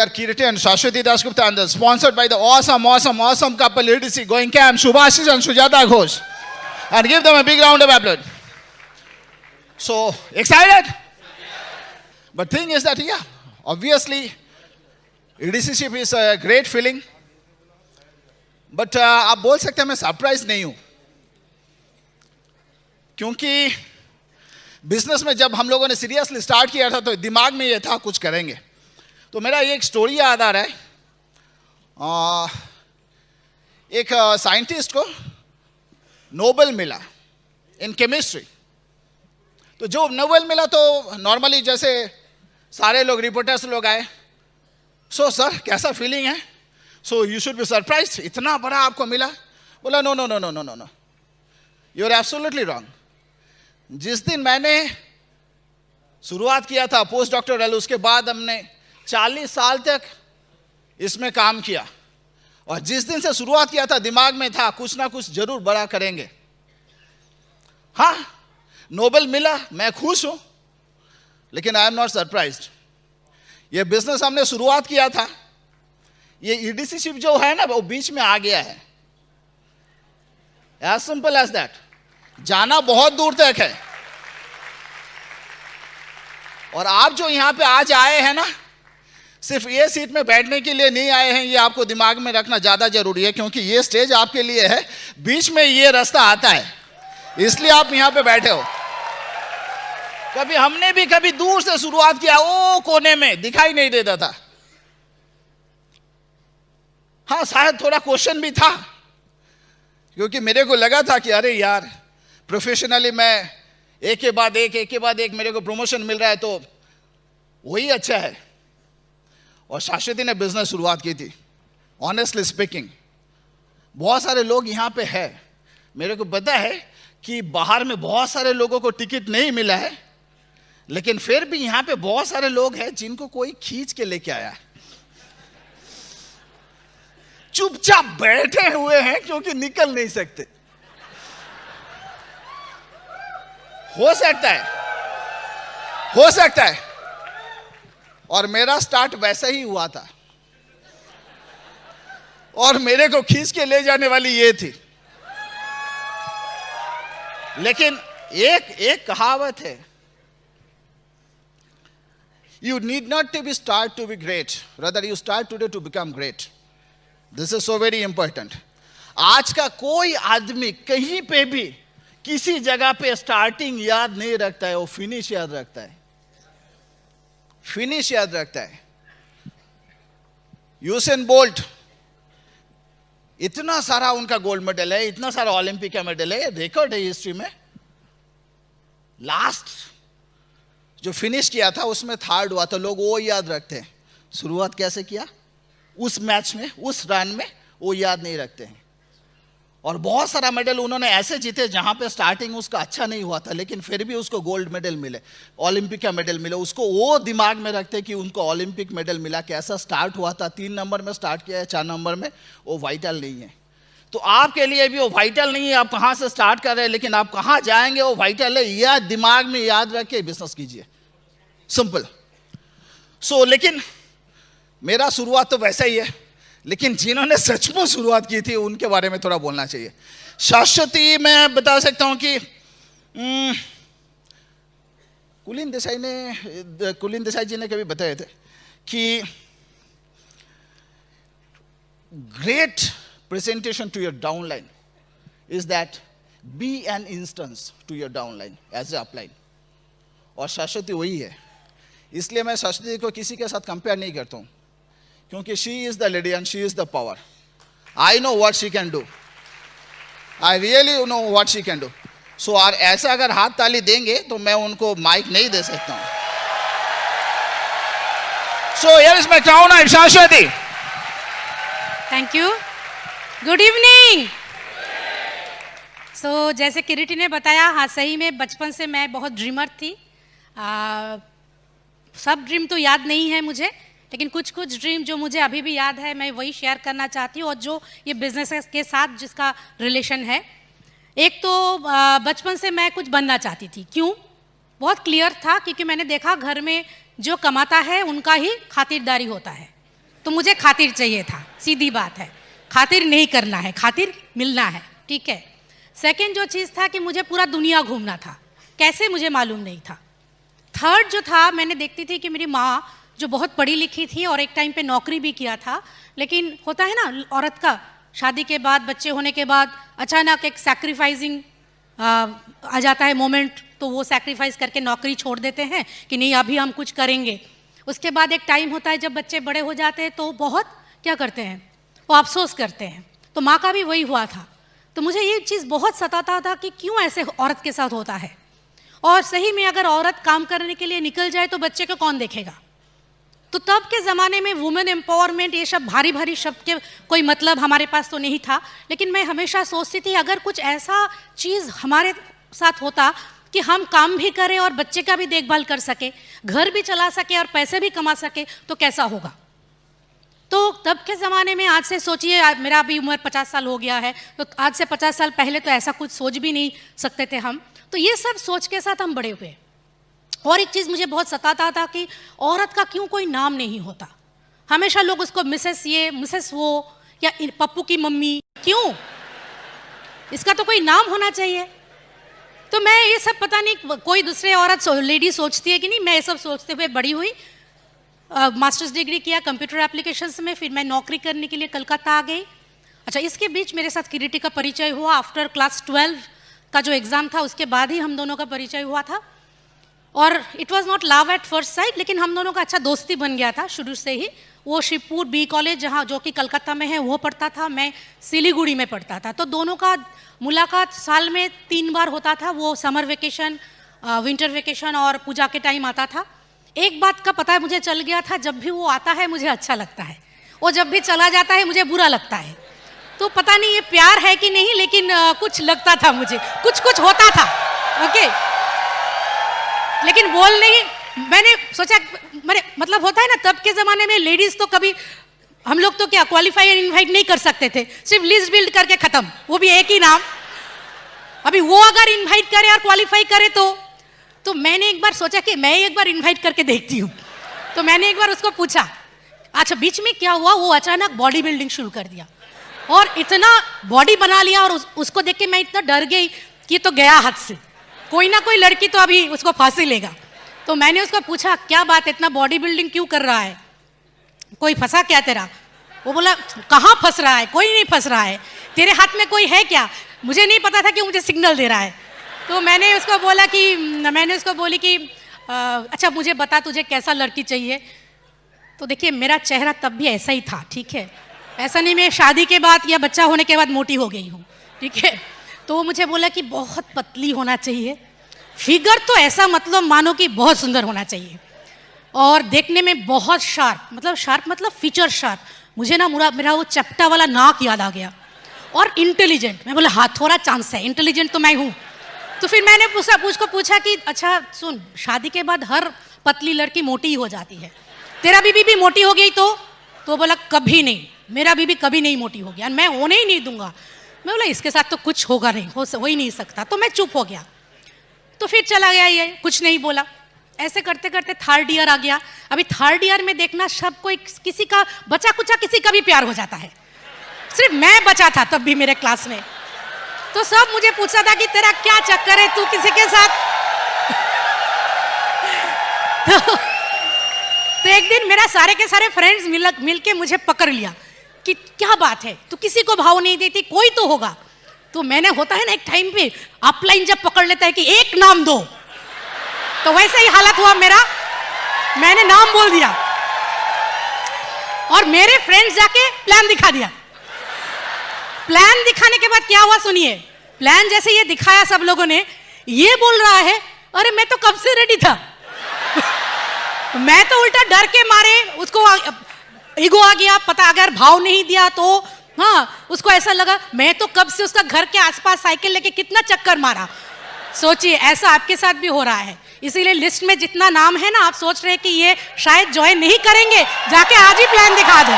are Kirti and Shashwati Dasgupta, and sponsored by the awesome couple EDC Going Camp, Shubhashish and Sujata Ghosh. And give them a big round of applause. So, excited? But thing is that, yeah, obviously, EDCship is a great feeling. But आप बोल सकते हैं मैं surprise नहीं हूं, क्योंकि business में जब हम लोगों ने सीरियसली स्टार्ट किया था तो दिमाग में ये था कुछ करेंगे. तो मेरा ये एक स्टोरी याद आ रहा है. एक साइंटिस्ट को नोबेल मिला इन केमिस्ट्री. तो जो नोबेल मिला तो नॉर्मली जैसे सारे लोग रिपोर्टर्स लोग आए, सो सर कैसा फीलिंग है, so you should be surprise, इतना बड़ा आपको मिला. बोला no no no no no no no, you are absolutely wrong. जिस दिन मैंने शुरुआत किया था पोस्ट डॉक्टरल, उसके बाद हमने 40 साल तक इसमें काम किया, और जिस दिन से शुरुआत किया था दिमाग में था कुछ ना कुछ जरूर बड़ा करेंगे. हाँ, नोबेल मिला, मैं खुश हूं, लेकिन आई एम नॉट सरप्राइज्ड. ये बिजनेस हमने शुरुआत किया था, ये EDCship जो है ना वो बीच में आ गया है. As simple as that. जाना बहुत दूर तक है, और आप जो यहां पे आज आए हैं ना, सिर्फ ये सीट में बैठने के लिए नहीं आए हैं. ये आपको दिमाग में रखना ज्यादा जरूरी है, क्योंकि ये स्टेज आपके लिए है, बीच में ये रास्ता आता है, इसलिए आप यहां पे बैठे हो. कभी हमने भी कभी दूर से शुरुआत किया, ओ कोने में दिखाई नहीं देता था. हाँ, शायद थोड़ा क्वेश्चन भी था, क्योंकि मेरे को लगा था कि अरे यार, प्रोफेशनली मैं एक के बाद एक मेरे को प्रमोशन मिल रहा है तो वही अच्छा है. और शाश्वती ने बिजनेस शुरुआत की थी. ऑनेस्टली स्पीकिंग, बहुत सारे लोग यहाँ पे है, मेरे को पता है कि बाहर में बहुत सारे लोगों को टिकट नहीं मिला है, लेकिन फिर भी यहाँ पे बहुत सारे लोग हैं जिनको कोई खींच के लेके आया है. चुपचाप बैठे हुए हैं क्योंकि निकल नहीं सकते. हो सकता है. और मेरा स्टार्ट वैसा ही हुआ था, और मेरे को खींच के ले जाने वाली ये थी. लेकिन एक कहावत है, you need not to be start to be great, rather you start today to become great. This is so very important. आज का कोई आदमी कहीं पे भी किसी जगह पे स्टार्टिंग याद नहीं रखता है, वो फिनिश याद रखता है. फिनिश याद रखता है. यूसेन बोल्ट, इतना सारा उनका गोल्ड मेडल है, इतना सारा ओलंपिक का मेडल है, रिकॉर्ड है हिस्ट्री में. लास्ट जो फिनिश किया था उसमें थर्ड हुआ, तो लोग वो याद रखते हैं. शुरुआत कैसे किया उस मैच में, उस रन में, वो याद नहीं रखते हैं. और बहुत सारा मेडल उन्होंने ऐसे जीते जहां पे स्टार्टिंग उसका अच्छा नहीं हुआ था, लेकिन फिर भी उसको गोल्ड मेडल मिले, ओलंपिक का मेडल मिले. उसको वो दिमाग में रखते कि उनको ओलंपिक मेडल मिला, कैसा स्टार्ट हुआ था, 3 नंबर में स्टार्ट किया है, 4 नंबर में, वो वाइटल नहीं है. तो आपके लिए भी वो वाइटल नहीं है, आप कहाँ से स्टार्ट कर रहे हैं, लेकिन आप कहाँ जाएंगे वो वाइटल है. यह दिमाग में याद रख के बिजनेस कीजिए, सिंपल. सो लेकिन मेरा शुरुआत तो वैसा ही है, लेकिन जिन्होंने सचमुच शुरुआत की थी उनके बारे में थोड़ा बोलना चाहिए. शाश्वती मैं बता सकता हूं कि कुलीन देसाई जी ने कभी बताए थे कि great presentation to your downline is that be an instance to your downline as a upline. और शाश्वती वही है. इसलिए मैं शाश्वती को किसी के साथ कंपेयर नहीं करता हूं, क्योंकि she is the lady and she is the power. I know what she can do, I really know what she can do. So और ऐसा अगर हाथ ताली देंगे तो मैं उनको माइक नहीं दे सकता हूं. So here is my crown of Shashwati. Thank you. Good evening. So जैसे किरीटी ने बताया, हाँ सही में बचपन से मैं बहुत ड्रीमर थी. सब ड्रीम तो याद नहीं है मुझे, लेकिन कुछ ड्रीम जो मुझे अभी भी याद है मैं वही शेयर करना चाहती हूँ, और जो ये बिजनेस के साथ जिसका रिलेशन है. एक तो बचपन से मैं कुछ बनना चाहती थी. क्यों? बहुत क्लियर था, क्योंकि मैंने देखा घर में जो कमाता है उनका ही खातिरदारी होता है. तो मुझे खातिर चाहिए था, सीधी बात है, खातिर नहीं करना है, खातिर मिलना है, ठीक है। सेकंड जो चीज़ था कि मुझे पूरा दुनिया घूमना था, कैसे मुझे मालूम नहीं था। थर्ड जो था, मैंने देखती थी कि मेरी माँ जो बहुत पढ़ी लिखी थी और एक टाइम पे नौकरी भी किया था, लेकिन होता है ना औरत का शादी के बाद, बच्चे होने के बाद अचानक एक सैक्रिफाइसिंग आ जाता है मोमेंट, तो वो सैक्रिफाइस करके नौकरी छोड़ देते हैं कि नहीं अभी हम कुछ करेंगे। उसके बाद एक टाइम होता है जब बच्चे बड़े हो जाते हैं तो बहुत क्या करते हैं, वो अफसोस करते हैं। तो माँ का भी वही हुआ था। तो मुझे ये चीज़ बहुत सताता था कि क्यों ऐसे औरत के साथ होता है। और सही में अगर औरत काम करने के लिए निकल जाए तो बच्चे को कौन देखेगा। तो तब के ज़माने में वुमेन एम्पावरमेंट ये सब भारी भारी शब्द के कोई मतलब हमारे पास तो नहीं था, लेकिन मैं हमेशा सोचती थी अगर कुछ ऐसा चीज़ हमारे साथ होता कि हम काम भी करें और बच्चे का भी देखभाल कर सके, घर भी चला सके और पैसे भी कमा सके, तो कैसा होगा। तो तब के ज़माने में, आज से सोचिए, मेरा अभी उम्र 50 साल हो गया है, तो आज से 50 साल पहले तो ऐसा कुछ सोच भी नहीं सकते थे हम। तो ये सब सोच के साथ हम बड़े हुए। और एक चीज़ मुझे बहुत सताता था कि औरत का क्यों कोई नाम नहीं होता। हमेशा लोग उसको मिसेस ये, मिसेस वो, या पप्पू की मम्मी, क्यों, इसका तो कोई नाम होना चाहिए। तो मैं ये सब, पता नहीं कोई दूसरे औरत लेडी सोचती है कि नहीं, मैं ये सब सोचते हुए बड़ी हुई। मास्टर्स डिग्री किया कंप्यूटर एप्लीकेशंस में, फिर मैं नौकरी करने के लिए कलकत्ता आ गई। अच्छा, इसके बीच मेरे साथ किरीटी का परिचय हुआ। आफ्टर क्लास 12 का जो एग्ज़ाम था उसके बाद ही हम दोनों का परिचय हुआ था। और it was not love at first sight, लेकिन हम दोनों का अच्छा दोस्ती बन गया था शुरू से ही। वो शिवपुर बी कॉलेज, जहाँ जो कि कलकत्ता में है, वो पढ़ता था, मैं सिलीगुड़ी में पढ़ता था। तो दोनों का मुलाकात साल में 3 बार होता था। वो समर वेकेशन, विंटर वेकेशन और पूजा के टाइम आता था। एक बात का पता है मुझे चल गया था, जब भी वो आता है मुझे अच्छा लगता है, वो जब भी चला जाता है मुझे बुरा लगता है। तो पता नहीं ये प्यार है कि नहीं, लेकिन कुछ लगता था मुझे, कुछ कुछ होता था। ओके, लेकिन बोल नहीं, मैंने सोचा, मैंने मतलब होता है ना, तब के ज़माने में लेडीज़ तो कभी, हम लोग तो क्या क्वालिफाई और इनवाइट नहीं कर सकते थे, सिर्फ लिस्ट बिल्ड करके ख़त्म, वो भी एक ही नाम। अभी वो अगर इनवाइट करे और क्वालिफाई करे तो मैंने एक बार सोचा कि मैं एक बार इनवाइट करके देखती हूँ। तो मैंने एक बार उसको पूछा। अच्छा, बीच में क्या हुआ, वो अचानक बॉडी बिल्डिंग शुरू कर दिया और इतना बॉडी बना लिया, और उसको देख के मैं इतना डर गई कि तो गया हाथ से, कोई ना कोई लड़की तो अभी उसको फांसी लेगा। तो मैंने उसको पूछा, क्या बात, इतना बॉडी बिल्डिंग क्यों कर रहा है, कोई फंसा क्या तेरा। वो बोला, कहाँ फंस रहा है, कोई नहीं फंस रहा है, तेरे हाथ में कोई है क्या। मुझे नहीं पता था कि मुझे सिग्नल दे रहा है। तो मैंने उसको बोली कि अच्छा मुझे बता तुझे कैसा लड़की चाहिए। तो देखिए, मेरा चेहरा तब भी ऐसा ही था, ठीक है, ऐसा नहीं मैं शादी के बाद या बच्चा होने के बाद मोटी हो गई हूँ, ठीक है। तो वो मुझे बोला कि बहुत पतली होना चाहिए, फिगर तो ऐसा मतलब मानो कि बहुत सुंदर होना चाहिए, और देखने में बहुत शार्प मतलब फीचर शार्प। मुझे ना मेरा वो चपटा वाला नाक याद आ गया, और इंटेलिजेंट। मैं बोला हाँ, थोड़ा चांस है, इंटेलिजेंट तो मैं हूँ। तो फिर मैंने उसको पूछा कि अच्छा सुन, शादी के बाद हर पतली लड़की मोटी ही हो जाती है, तेरा बीबी भी मोटी हो गई तो बोला कभी नहीं, मेरा बीबी कभी नहीं मोटी हो गया, मैं होने ही नहीं दूंगा। मैं बोला इसके साथ तो कुछ होगा नहीं, हो ही नहीं सकता। तो मैं चुप हो गया। तो फिर चला गया, ये कुछ नहीं बोला। ऐसे करते करते 3rd ईयर आ गया। अभी 3rd ईयर में देखना, सब कोई किसी का बचा कुचा किसी का भी प्यार हो जाता है, सिर्फ मैं बचा था तब भी मेरे क्लास में। तो सब मुझे पूछा था कि तेरा क्या चक्कर है, तू किसी के साथ तो एक दिन मेरा सारे के सारे फ्रेंड्स मिल के मुझे पकड़ लिया कि क्या बात है, तू किसी को भाव नहीं देती, कोई तो होगा। तो मैंने, होता है ना एक टाइम पे अपलाइन जब पकड़ लेता है कि एक नाम दो, तो वैसे ही हालत हुआ मेरा। मैंने नाम बोल दिया और मेरे फ्रेंड्स जाके प्लान दिखा दिया। प्लान दिखाने के बाद क्या हुआ सुनिए। प्लान जैसे ये दिखाया सब लोगों ने, ये बोल रहा है अरे मैं तो कब से रेडी था मैं तो उल्टा डर के मारे, उसको ईगो आ गया, पता अगर भाव नहीं दिया तो हाँ, उसको ऐसा लगा मैं तो कब से उसका घर के आसपास साइकिल लेके कितना चक्कर मारा। सोचिए, ऐसा आपके साथ भी हो रहा है। इसीलिए लिस्ट में जितना नाम है ना, आप सोच रहे हैं कि ये शायद ज्वाइन नहीं करेंगे, जाके आज ही प्लान दिखा दो।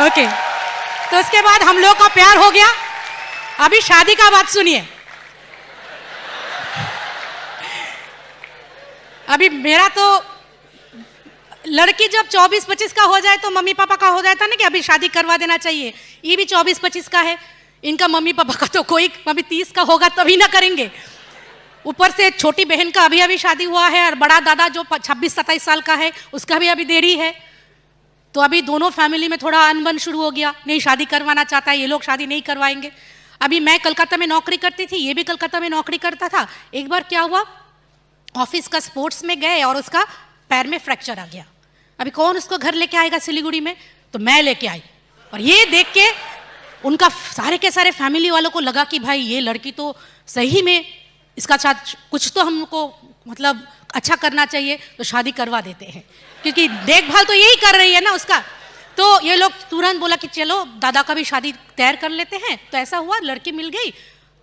ओके, तो उसके बाद हम लोग का प्यार हो गया। अभी शादी का बात सुनिए। अभी मेरा तो लड़की जब 24-25 का हो जाए तो मम्मी पापा का हो जाता ना कि अभी शादी करवा देना चाहिए। ये भी 24-25 का है, इनका मम्मी पापा का तो कोई अभी 30 का होगा तभी ना करेंगे। ऊपर से छोटी बहन का अभी अभी शादी हुआ है और बड़ा दादा जो 26-27 साल का है उसका भी अभी देरी है। तो अभी दोनों फैमिली में थोड़ा अनबन शुरू हो गया, नहीं शादी करवाना चाहता है, ये लोग शादी नहीं करवाएंगे। अभी मैं कलकत्ता में नौकरी करती थी, ये भी कलकत्ता में नौकरी करता था। एक बार क्या हुआ, ऑफिस का स्पोर्ट्स में गए और उसका पैर में फ्रैक्चर आ गया। अभी कौन उसको घर लेके आएगा सिलीगुड़ी में, तो मैं लेके आई। और ये देख के उनका सारे के सारे फैमिली वालों को लगा कि भाई ये लड़की तो सही में इसका साथ कुछ तो हमको मतलब अच्छा करना चाहिए, तो शादी करवा देते हैं, क्योंकि देखभाल तो यही कर रही है ना उसका। तो ये लोग तुरंत बोला कि चलो दादा का भी शादी तैयार कर लेते हैं। तो ऐसा हुआ, लड़की मिल गई।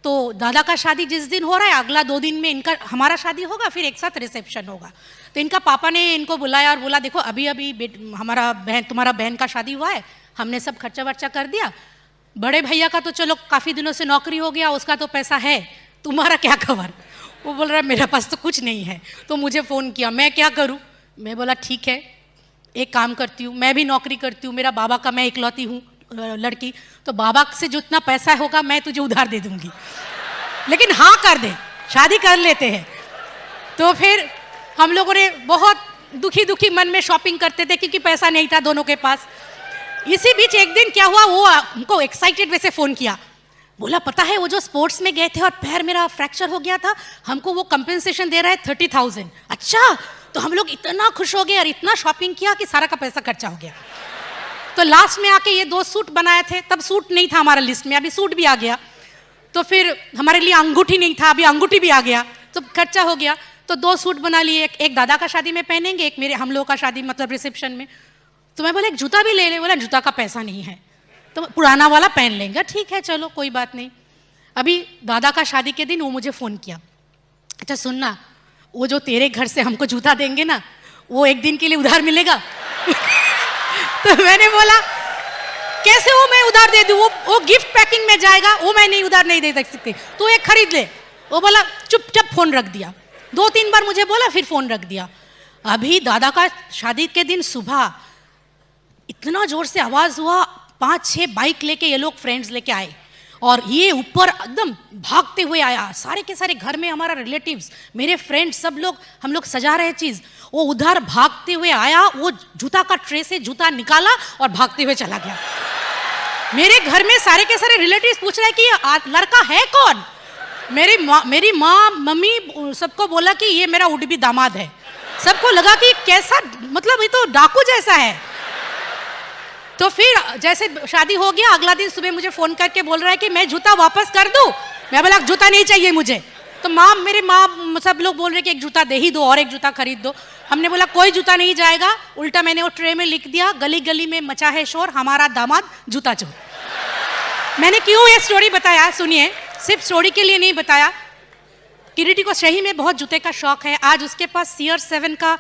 तो दादा का शादी जिस दिन हो रहा है, अगला 2 दिन में इनका हमारा शादी होगा, फिर एक साथ रिसेप्शन होगा। तो इनका पापा ने इनको बुलाया और बोला देखो अभी अभी तुम्हारा बहन का शादी हुआ है, हमने सब खर्चा वर्चा कर दिया। बड़े भैया का तो चलो काफ़ी दिनों से नौकरी हो गया, उसका तो पैसा है, तुम्हारा क्या खबर। वो बोल रहा है मेरे पास तो कुछ नहीं है। तो मुझे फ़ोन किया, मैं क्या करूँ। मैं बोला ठीक है, एक काम करती हूँ, मैं भी नौकरी करती हूँ, मेरा बाबा का मैं इकलौती हूँ लड़की, तो बाबा से जितना पैसा होगा मैं तुझे उधार दे दूंगी, लेकिन हाँ कर दे, शादी कर लेते हैं। तो फिर हम लोगों ने बहुत दुखी दुखी मन में शॉपिंग करते थे, क्योंकि पैसा नहीं था दोनों के पास। इसी बीच एक दिन क्या हुआ, वो हमको एक्साइटेड वैसे फ़ोन किया, बोला पता है वो जो स्पोर्ट्स में गए थे और पैर मेरा फ्रैक्चर हो गया था, हमको वो कंपेंसेशन दे रहा है 30,000। अच्छा, तो हम लोग इतना खुश हो गए और इतना शॉपिंग किया कि सारा का पैसा खर्चा हो गया। तो लास्ट में आके ये 2 सूट बनाए थे, तब सूट नहीं था हमारा लिस्ट में, अभी सूट भी आ गया। तो फिर हमारे लिए अंगूठी नहीं था, अभी अंगूठी भी आ गया, तो खर्चा हो गया। तो 2 सूट बना लिए, एक दादा का शादी में पहनेंगे, एक मेरे हम लोग का शादी मतलब रिसेप्शन में। तो मैं बोला एक जूता भी ले ले, बोला जूता का पैसा नहीं है, तो पुराना वाला पहन लेंगे। ठीक है चलो कोई बात नहीं। अभी दादा का शादी के दिन वो मुझे फ़ोन किया, अच्छा सुनना, वो जो तेरे घर से हमको जूता देंगे ना, वो एक दिन के लिए उधार मिलेगा। तो मैंने बोला कैसे वो मैं उधार दे दूँ, वो गिफ्ट पैकिंग में जाएगा, वो मैं नहीं उधार नहीं दे सकती, तो एक खरीद ले। वो बोला चुपचाप फ़ोन रख दिया। 2-3 बार मुझे बोला, फिर फ़ोन रख दिया। अभी दादा का शादी के दिन सुबह इतना ज़ोर से आवाज़ हुआ, 5-6 बाइक लेके ये लोग फ्रेंड्स लेके आए और ये ऊपर एकदम भागते हुए आया। सारे के सारे घर में हमारा रिलेटिव्स, मेरे फ्रेंड्स, सब लोग, हम लोग सजा रहे चीज़, वो उधर भागते हुए आया, वो जूता का ट्रे से जूता निकाला और भागते हुए चला गया। मेरे घर में सारे के सारे रिलेटिव्स पूछ रहे हैं कि ये लड़का है कौन। मेरी माँ मम्मी सबको बोला कि ये मेरा उडबी दामाद है। सबको लगा कि कैसा, मतलब ये तो डाकू जैसा है। तो फिर जैसे शादी हो गया, अगला दिन सुबह मुझे फ़ोन करके बोल रहा है कि मैं जूता वापस कर दूं। मैं बोला जूता नहीं चाहिए मुझे। तो मेरे माँ सब लोग बोल रहे कि एक जूता दे ही दो और एक जूता खरीद दो। हमने बोला कोई जूता नहीं जाएगा, उल्टा मैंने वो ट्रे में लिख दिया, गली गली में मचा है शोर, हमारा दामाद जूता चोर। मैंने क्यों ये स्टोरी बताया सुनिए, सिर्फ स्टोरी के लिए नहीं बताया। किरीटी को सही में बहुत जूते का शौक है। आज उसके पास सीयर 7 का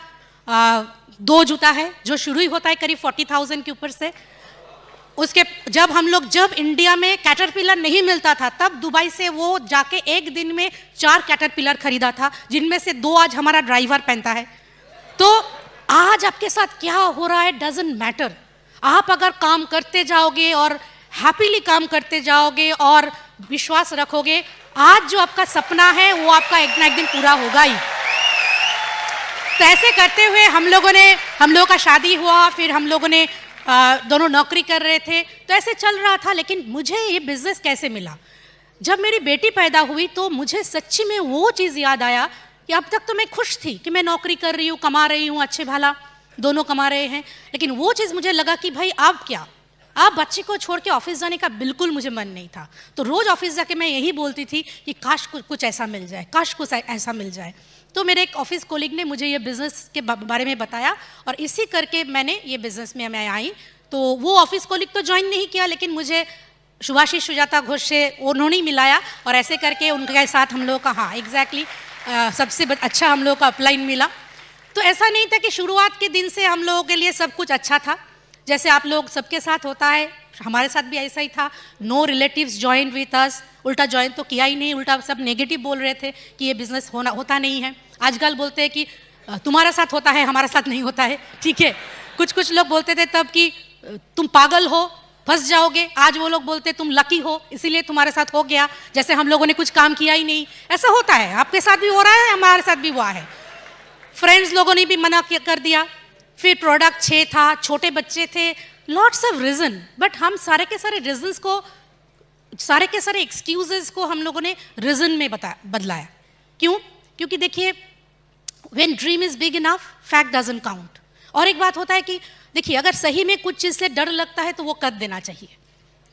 2 जूता है, जो शुरू ही होता है करीब 40,000 के ऊपर से। उसके जब इंडिया में कैटरपिलर नहीं मिलता था, तब दुबई से वो जाके एक दिन में 4 कैटरपिलर खरीदा था, जिनमें से 2 आज हमारा ड्राइवर पहनता है। तो आज आपके साथ क्या हो रहा है डजंट मैटर। आप अगर काम करते जाओगे और हैप्पीली काम करते जाओगे और विश्वास रखोगे, आज जो आपका सपना है वो आपका एक ना एक दिन पूरा होगा ही। तो ऐसे करते हुए हम लोगों का शादी हुआ, फिर हम लोगों ने दोनों नौकरी कर रहे थे, तो ऐसे चल रहा था। लेकिन मुझे ये बिजनेस कैसे मिला, जब मेरी बेटी पैदा हुई तो मुझे सच्ची में वो चीज़ याद आया कि अब तक तो मैं खुश थी कि मैं नौकरी कर रही हूँ, कमा रही हूँ, अच्छे भला दोनों कमा रहे हैं। लेकिन वो चीज़ मुझे लगा कि भाई अब क्या, अब बच्चे को छोड़ के ऑफिस जाने का बिल्कुल मुझे मन नहीं था। तो रोज़ ऑफिस जाके मैं यही बोलती थी कि काश कुछ ऐसा मिल जाए, काश कुछ ऐसा मिल जाए। तो मेरे एक ऑफिस कोलिग ने मुझे ये बिज़नेस के बारे में बताया और इसी करके मैंने ये बिज़नेस में मैं आई। तो वो ऑफिस कोलिग तो ज्वाइन नहीं किया, लेकिन मुझे सुभाषिश सुजाता घोष से उन्होंने ही मिलाया और ऐसे करके उनके साथ हम लोग का, हाँ एग्जैक्टली, सबसे अच्छा हम लोग का अपलाइन मिला। तो ऐसा नहीं था कि शुरुआत के दिन से हम लोगों के लिए सब कुछ अच्छा था, जैसे आप लोग सबके साथ होता है, हमारे साथ भी ऐसा ही था। No relatives join with us, उल्टा ज्वाइन तो किया ही नहीं, उल्टा सब नेगेटिव बोल रहे थे कि ये बिज़नेस होता नहीं है। आजकल बोलते हैं कि तुम्हारे साथ होता है, हमारे साथ नहीं होता है, ठीक है। कुछ कुछ लोग बोलते थे तब कि तुम पागल हो, फंस जाओगे। आज वो लोग बोलते तुम लकी हो, इसीलिए तुम्हारे साथ हो गया, जैसे हम लोगों ने कुछ काम किया ही नहीं। ऐसा होता है, आपके साथ भी हो रहा है, हमारे साथ भी हुआ है। फ्रेंड्स लोगों ने भी मना कर दिया, फिर प्रोडक्ट 6 था, छोटे बच्चे थे, लॉट्स ऑफ रीजन। बट हम सारे के सारे रीजंस को, सारे के सारे एक्सक्यूजेस को हम लोगों ने रीजन में बदलाया। क्यों? क्योंकि देखिए, when dream is big enough, fact doesn't count. और एक बात होता है कि देखिए, अगर सही में कुछ चीज़ से डर लगता है तो वो कर देना चाहिए।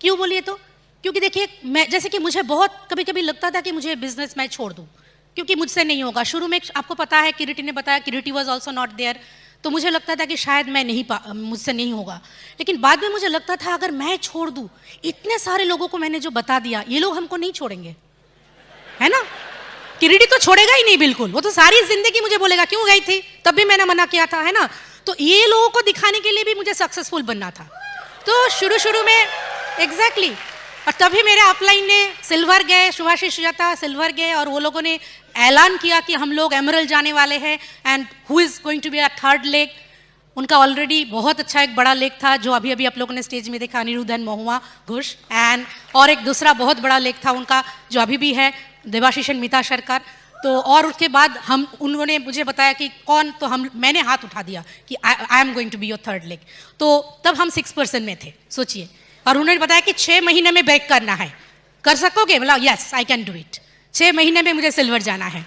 क्यों बोलिए तो? क्योंकि देखिए, मैं जैसे कि मुझे बहुत कभी कभी लगता था कि मुझे बिजनेस मैं छोड़ दूँ क्योंकि मुझसे नहीं होगा। शुरू में आपको पता है, किरीटी ने बताया, किरीटी वॉज ऑल्सो नॉट देयर, तो मुझे लगता था कि शायद मैं मुझसे नहीं होगा। लेकिन बाद में मुझे लगता था अगर मैं छोड़ दूँ, इतने सारे लोगों को मैंने जो बता दिया, ये लोग हमको नहीं छोड़ेंगे, है ना। किरीटी तो छोड़ेगा ही नहीं बिल्कुल, वो तो सारी जिंदगी मुझे बोलेगा क्यों गई थी, तब भी मैंने मना किया था, है ना। तो ये लोगों को दिखाने के लिए भी मुझे सक्सेसफुल बनना था। तो शुरू में एग्जैक्टली, और तभी मेरे अपलाइन ने सिल्वर गए, सुभाषिश सुजाता सिल्वर गए, और वो लोगों ने ऐलान किया कि हम लोग एमरल्ड जाने वाले हैं, and who is going to be a third leg. उनका ऑलरेडी बहुत अच्छा एक बड़ा लेग था जो अभी अभी आप लोगों ने स्टेज में देखा, अनिरुद्ध एंड महुआ घोष, एंड और एक दूसरा बहुत बड़ा लेग था उनका जो अभी भी है, देवाशीष एंड मीता शर्कर। तो और उसके बाद उन्होंने मुझे बताया कि कौन, तो मैंने हाथ उठा दिया कि I am going to be your third leg. तो तब हम 6% में थे, सोचिए। और उन्होंने बताया कि 6 महीने में बैक करना है, कर सकोगे? बोला yes I can do it, 6 महीने में मुझे सिल्वर जाना है।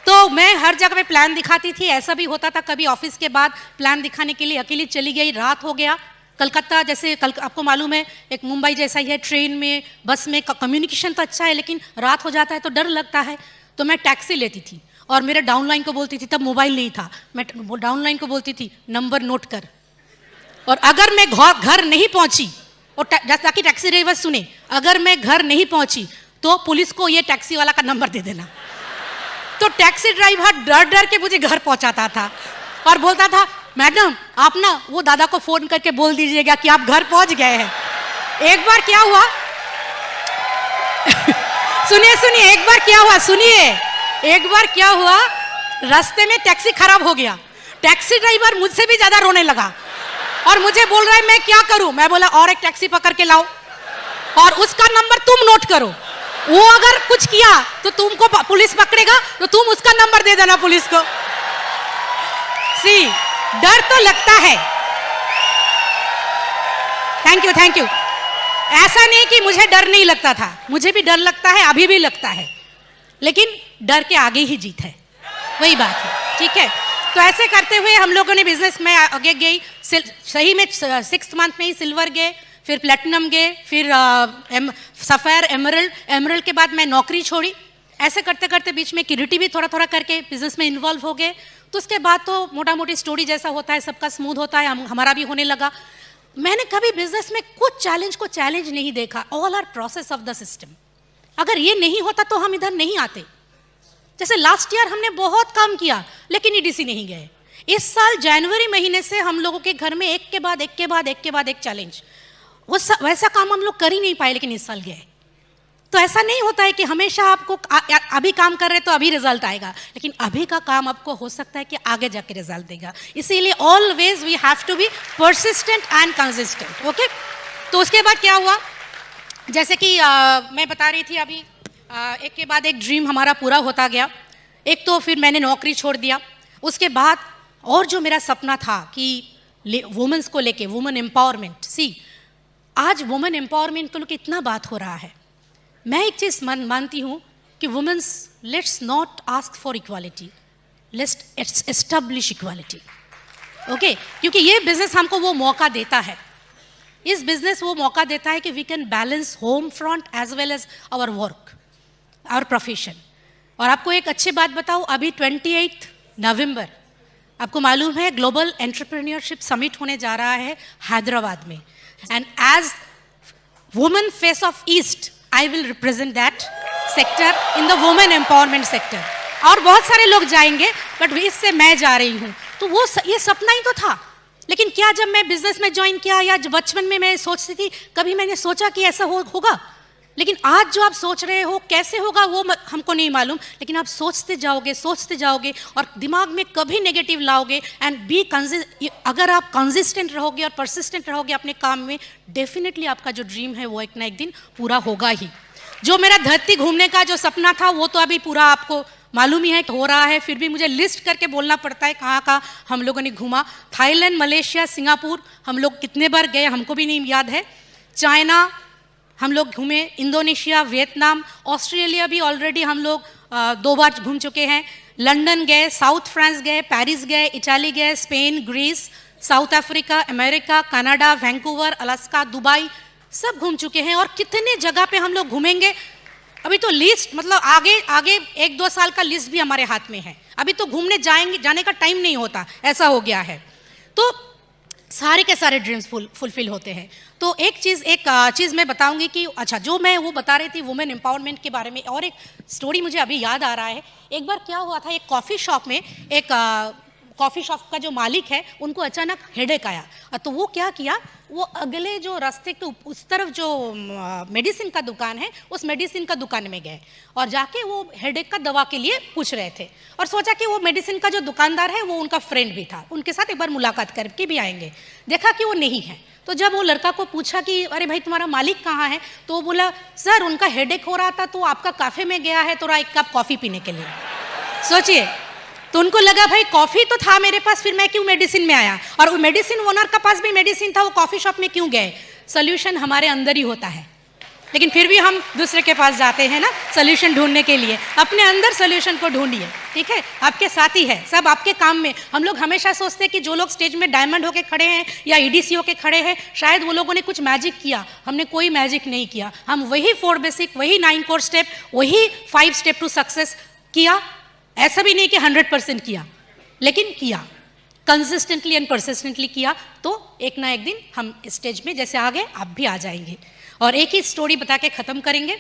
तो मैं हर जगह पे प्लान दिखाती थी। ऐसा भी होता था कभी ऑफिस के बाद प्लान दिखाने के लिए अकेली चली गई, रात हो गया। कलकत्ता जैसे आपको मालूम है, एक मुंबई जैसा ही है, ट्रेन में बस में कम्युनिकेशन तो अच्छा है, लेकिन रात हो जाता है तो डर लगता है। तो मैं टैक्सी लेती थी और मेरे डाउनलाइन को बोलती थी, तब मोबाइल नहीं था, मैं डाउनलाइन को बोलती थी नंबर नोट कर, और अगर मैं घर नहीं पहुंची, और ताकि टैक्सी ड्राइवर सुने, अगर मैं घर नहीं पहुंची तो पुलिस को ये टैक्सी वाला का नंबर दे देना। तो टैक्सी ड्राइवर डर डर के मुझे घर पहुंचाता था और बोलता था, मैडम आप ना वो दादा को फोन करके बोल दीजिएगा कि आप घर पहुंच गए हैं। एक बार क्या हुआ सुनिए, एक बार क्या हुआ, सुनिए, एक बार क्या हुआ, रास्ते में टैक्सी खराब हो गया, टैक्सी ड्राइवर मुझसे भी ज्यादा रोने लगा और मुझे बोल रहा है मैं क्या करूं। मैं बोला और एक टैक्सी पकड़ के लाओ और उसका नंबर तुम नोट करो, वो अगर कुछ किया तो तुमको पुलिस पकड़ेगा, तो तुम उसका नंबर दे देना पुलिस को। सी, डर तो लगता है। Thank you. ऐसा नहीं कि मुझे डर नहीं लगता था, मुझे भी डर लगता है, अभी भी लगता है, लेकिन डर के आगे ही जीत है, वही बात है, ठीक है। तो ऐसे करते हुए हम लोगों ने बिजनेस में आगे गई। सही में 6th मंथ में ही सिल्वर गए, फिर प्लेटिनम गए, फिर सफायर, एमरल्ड के बाद मैं नौकरी छोड़ी। ऐसे करते करते बीच में किरीटी भी थोड़ा थोड़ा करके बिजनेस में इन्वॉल्व हो गए। तो उसके बाद तो मोटा मोटी स्टोरी जैसा होता है, सबका स्मूथ होता है, हमारा भी होने लगा। मैंने कभी बिजनेस में कुछ चैलेंज को चैलेंज नहीं देखा, all are process of the system. अगर ये नहीं होता तो हम इधर नहीं आते। जैसे लास्ट ईयर हमने बहुत काम किया लेकिन ईडीसी नहीं गए। इस साल जनवरी महीने से हम लोगों के घर में एक के बाद एक चैलेंज, वैसा काम हम लोग कर ही नहीं पाए, लेकिन इस साल गए। तो ऐसा नहीं होता है कि हमेशा आपको अभी काम कर रहे तो अभी रिजल्ट आएगा, लेकिन अभी का काम आपको हो सकता है कि आगे जाके रिजल्ट देगा। इसीलिए always we have to be persistent and consistent, okay. तो उसके बाद क्या हुआ, जैसे कि मैं बता रही थी अभी, एक के बाद एक ड्रीम हमारा पूरा होता गया। एक तो फिर मैंने नौकरी छोड़ दिया, उसके बाद और जो मेरा सपना था कि वुमेन्स को लेके, वुमेन एम्पावरमेंट। सी, आज वुमेन एम्पावरमेंट को लेकर इतना बात हो रहा है। मैं एक चीज़ मानती हूँ कि women's, let's not ask for equality, let's establish equality, okay. क्योंकि ये बिजनेस हमको वो मौका देता है, इस बिजनेस वो मौका देता है कि we can balance home front as well as our work, our profession. और आपको एक अच्छी बात बताऊँ, अभी 28 नवंबर आपको मालूम है ग्लोबल एंटरप्रेन्योरशिप समिट होने जा रहा है हैदराबाद में, and as women face of east I will represent that sector in the women empowerment sector। और बहुत सारे लोग जाएंगे, बट इससे मैं जा रही हूँ। तो वो ये सपना ही तो था, लेकिन क्या जब मैं बिजनेस में ज्वाइन किया या बचपन में मैं सोचती थी, कभी मैंने सोचा कि ऐसा होगा? लेकिन आज जो आप सोच रहे हो कैसे होगा वो हमको नहीं मालूम, लेकिन आप सोचते जाओगे और दिमाग में कभी नेगेटिव लाओगे एंड अगर आप कंसिस्टेंट रहोगे और परसिस्टेंट रहोगे अपने काम में, डेफिनेटली आपका जो ड्रीम है वो एक ना एक दिन पूरा होगा ही। जो मेरा धरती घूमने का जो सपना था वो तो अभी पूरा आपको मालूम ही है हो रहा है, फिर भी मुझे लिस्ट करके बोलना पड़ता है कहाँ कहाँ हम लोगों ने घूमा। थाईलैंड, मलेशिया, सिंगापुर हम लोग कितने बार गए हमको भी नहीं याद है। चाइना हम लोग घूमे, इंडोनेशिया, वियतनाम, ऑस्ट्रेलिया भी ऑलरेडी हम लोग 2 बार घूम चुके हैं। लंदन गए, साउथ फ्रांस गए, पेरिस गए, इटाली गए, Spain, Greece, South Africa, America, Canada, Vancouver, Alaska, Dubai सब घूम चुके हैं। और कितने जगह पे हम लोग घूमेंगे, अभी तो लिस्ट मतलब आगे 1-2 साल का लिस्ट भी हमारे हाथ में है। अभी तो घूमने जाने का टाइम नहीं होता, ऐसा हो गया है। तो सारे के सारे ड्रीम्स फुलफिल होते हैं। तो एक चीज़ मैं बताऊंगी कि अच्छा, जो मैं वो बता रही थी वुमेन एम्पावरमेंट के बारे में, और एक स्टोरी मुझे अभी याद आ रहा है। एक बार क्या हुआ था, एक कॉफ़ी शॉप में कॉफ़ी शॉप का जो मालिक है उनको अचानक हेडेक आया। तो वो क्या किया, वो अगले जो रास्ते के उस तरफ जो मेडिसिन का दुकान है उस मेडिसिन का दुकान में गए और जाके वो हेडेक का दवा के लिए पूछ रहे थे और सोचा कि वो मेडिसिन का जो दुकानदार है वो उनका फ्रेंड भी था, उनके साथ एक बार मुलाकात करके भी आएंगे। देखा कि वो नहीं है, तो जब वो लड़का को पूछा कि अरे भाई तुम्हारा मालिक कहाँ है, तो वो बोला सर उनका हेडेक हो रहा था तो आपका काफ़े में गया है थोड़ा 1 कप कॉफ़ी पीने के लिए। सोचिए, तो उनको लगा भाई कॉफ़ी तो था मेरे पास, फिर मैं क्यों मेडिसिन में आया, और वो मेडिसिन ओनर का पास भी मेडिसिन था, वो कॉफ़ी शॉप में क्यों गए। सोल्यूशन हमारे अंदर ही होता है, लेकिन फिर भी हम दूसरे के पास जाते हैं ना सोल्यूशन ढूंढने के लिए। अपने अंदर सोल्यूशन को ढूंढिए, ठीक है, आपके साथ ही है, सब आपके काम में। हम लोग हमेशा सोचते हैं कि जो लोग स्टेज में डायमंड होके खड़े हैं या ईडीसी होके खड़े हैं शायद वो लोगों ने कुछ मैजिक किया, हमने कोई मैजिक नहीं किया। हम वही 4 बेसिक, वही 9 कोर स्टेप, वही 5 स्टेप टू सक्सेस किया। ऐसा भी नहीं कि 100% किया, लेकिन किया कंसिस्टेंटली एंड परसिस्टेंटली किया, तो एक ना एक दिन हम स्टेज में जैसे आ गए आप भी आ जाएंगे। और एक ही स्टोरी बता के ख़त्म करेंगे।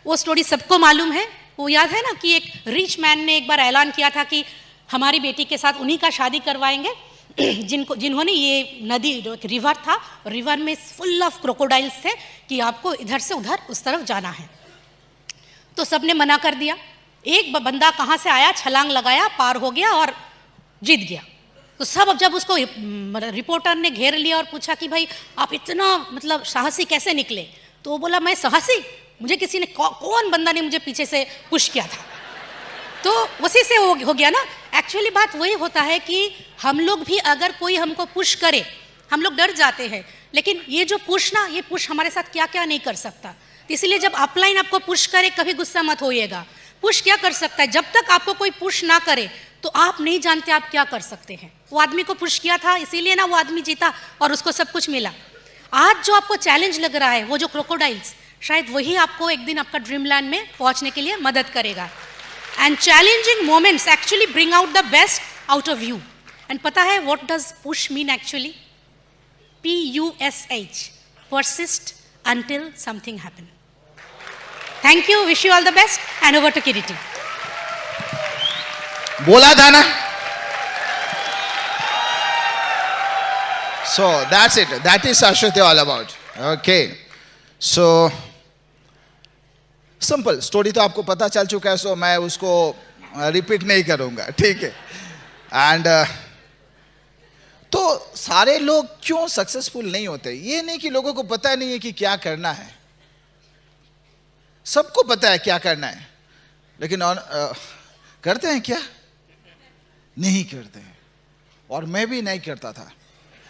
वो स्टोरी सबको मालूम है, वो याद है ना कि एक रिच मैन ने एक बार ऐलान किया था कि हमारी बेटी के साथ उन्हीं का शादी करवाएंगे जिन्होंने ये नदी रिवर था, रिवर में फुल ऑफ क्रोकोडाइल्स थे कि आपको इधर से उधर उस तरफ जाना है। तो सबने मना कर दिया। एक बंदा कहाँ से आया, छलांग लगाया, पार हो गया और जीत गया। तो सब जब उसको रिपोर्टर ने घेर लिया और पूछा कि भाई आप इतना मतलब साहसी कैसे निकले, तो वो बोला मैं साहसी, मुझे किसी ने कौन बंदा ने मुझे पीछे से पुश किया था। तो उसी से हो गया ना। एक्चुअली बात वही होता है कि हम लोग भी अगर कोई हमको पुश करे, हम लोग डर जाते हैं, लेकिन ये जो पुश ना, ये पुश हमारे साथ क्या क्या नहीं कर सकता। तो इसलिए जब अपलाइन आपको पुश करे कभी गुस्सा मत होइएगा। पुश क्या कर सकता है, जब तक आपको कोई पुश ना करे तो आप नहीं जानते आप क्या कर सकते हैं। वो आदमी को पुश किया था इसीलिए ना वो आदमी जीता और उसको सब कुछ मिला। आज जो आपको चैलेंज लग रहा है, वो जो क्रोकोडाइल्स, शायद वही आपको एक दिन आपका ड्रीम लैंड में पहुंचने के लिए मदद करेगा। And challenging moments actually bring out the best out of you. And पता है what does push mean actually? PUSH, persist until something happen. Thank you, wish you all the best, and over to Kiriti. बोला था ना। So that's it. That is Ashwati all about. Okay. So simple story तो आपको पता चल चुका है, so मैं उसको रिपीट नहीं करूंगा, ठीक है। एंड तो सारे लोग क्यों सक्सेसफुल नहीं होते? ये नहीं कि लोगों को पता नहीं है कि क्या करना है, सबको पता है क्या करना है, लेकिन करते हैं क्या? नहीं करते हैं, और मैं भी नहीं करता था।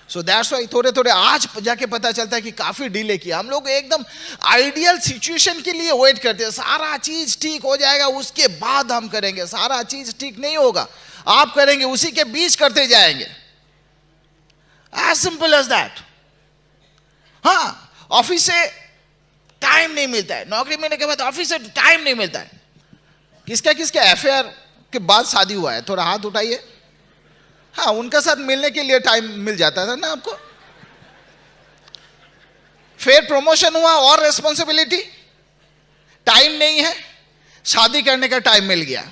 सो दैट्स वाई थोड़े थोड़े आज जाके पता चलता है कि काफी डिले किया। हम लोग एकदम आइडियल सिचुएशन के लिए वेट करते हैं, सारा चीज ठीक हो जाएगा उसके बाद हम करेंगे। सारा चीज ठीक नहीं होगा, आप करेंगे उसी के बीच करते जाएंगे। As simple as that. हाँ, ऑफिस से टाइम नहीं मिलता है, नौकरी मिलने के बाद ऑफिस से टाइम नहीं मिलता है। किसका किसका अफेयर के बाद शादी हुआ है? थोड़ा हाथ उठाइए। हाँ, उनका साथ मिलने के लिए टाइम मिल जाता था ना आपको। फिर प्रमोशन हुआ और रिस्पॉन्सिबिलिटी, टाइम नहीं है, शादी करने का टाइम मिल गया।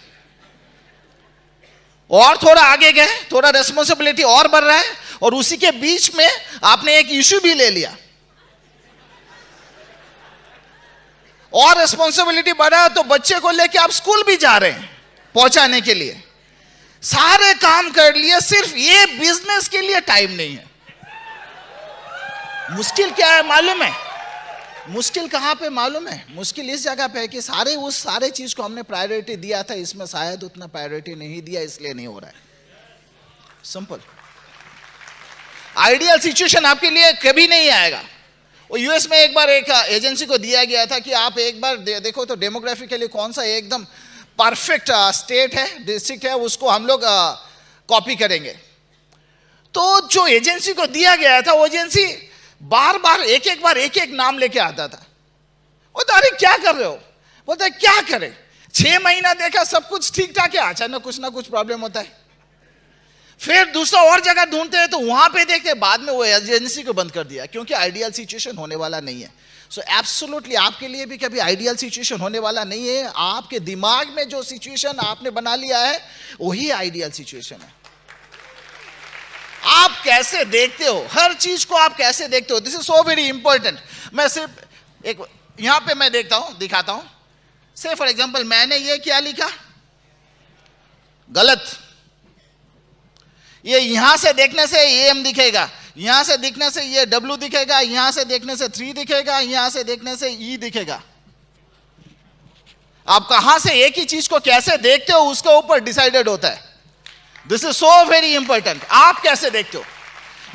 और थोड़ा आगे गए, थोड़ा रिस्पॉन्सिबिलिटी और बढ़ रहा है, और उसी के बीच में आपने एक इश्यू भी ले लिया। और रिस्पॉन्सिबिलिटी बढ़ा तो बच्चे को लेके आप स्कूल भी जा रहे हैं पहुंचाने के लिए, सारे काम कर लिए, सिर्फ ये बिजनेस के लिए टाइम नहीं है। मुश्किल क्या है मालूम है? मुश्किल कहां पे मालूम है? मुश्किल इस जगह पे है कि सारे चीज को हमने प्रायोरिटी दिया था, इसमें शायद उतना प्रायोरिटी नहीं दिया, इसलिए नहीं हो रहा है। सिंपल। आइडियल सिचुएशन आपके लिए कभी नहीं आएगा। वो यूएस में एक बार एक एजेंसी को दिया गया था कि आप एक बार देखो तो डेमोग्राफिकली कौन सा एकदम परफेक्ट स्टेट है, डिस्ट्रिक्ट है, उसको हम लोग कॉपी करेंगे। तो जो एजेंसी को दिया गया था, वो एजेंसी बार बार एक नाम लेके आता था। बोलता अरे क्या कर रहे हो? बोलता क्या करें, 6 महीना देखा सब कुछ ठीक ठाक है, अचानक कुछ ना कुछ प्रॉब्लम होता है। फिर दूसरा और जगह ढूंढते हैं तो वहां पे देखते हैं, बाद में वो एजेंसी को बंद कर दिया क्योंकि आइडियल सिचुएशन होने वाला नहीं है। सो एब्सोल्युटली आपके लिए भी कभी आइडियल सिचुएशन होने वाला नहीं है। आपके दिमाग में जो सिचुएशन आपने बना लिया है वही आइडियल सिचुएशन है। आप कैसे देखते हो हर चीज को, आप कैसे देखते हो, this is so very important. मैं सिर्फ एक यहां पे मैं दिखाता हूं। से फॉर एग्जांपल मैंने ये क्या लिखा, गलत। ये यहां से देखने से AM दिखेगा, यहां से देखने से ये W दिखेगा, यहां से देखने से 3 दिखेगा, यहां से देखने से E दिखेगा। आप कहां से एक ही चीज को कैसे देखते हो उसके ऊपर डिसाइडेड होता है। This is so very important. आप कैसे देखते हो,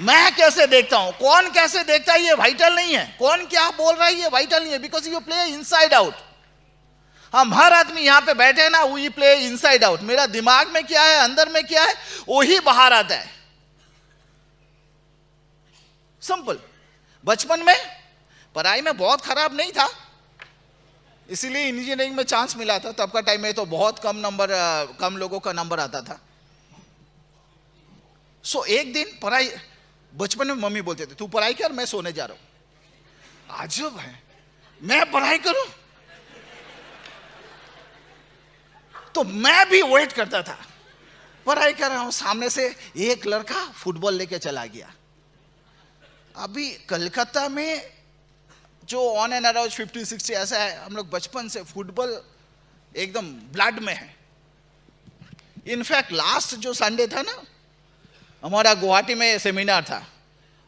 मैं कैसे देखता हूं, कौन कैसे देखता है ये वाइटल नहीं है, कौन क्या बोल रहा है ये वाइटल नहीं है, because you play inside out. हम हर आदमी यहां पे बैठे हैं ना, वी प्ले इनसाइड आउट। मेरा दिमाग में क्या है, अंदर में क्या है, वही बाहर आता है। सिंपल। बचपन में पढ़ाई में बहुत खराब नहीं था, इसीलिए इंजीनियरिंग में चांस मिला था। तब का टाइम में तो बहुत कम लोगों का नंबर आता था। सो एक दिन पढ़ाई, बचपन में मम्मी बोलते थे तू पढ़ाई कर, मैं सोने जा रहा हूं। अजब है, मैं पढ़ाई करूं? तो मैं भी वेट करता था, पढ़ाई कर रहा हूं, सामने से एक लड़का फुटबॉल लेके चला गया। अभी कलकत्ता में जो ऑन एंड अराउंड 50-60 ऐसा है, हम लोग बचपन से फुटबॉल एकदम ब्लड में है। इनफैक्ट लास्ट जो संडे था ना, हमारा गुवाहाटी में सेमिनार था,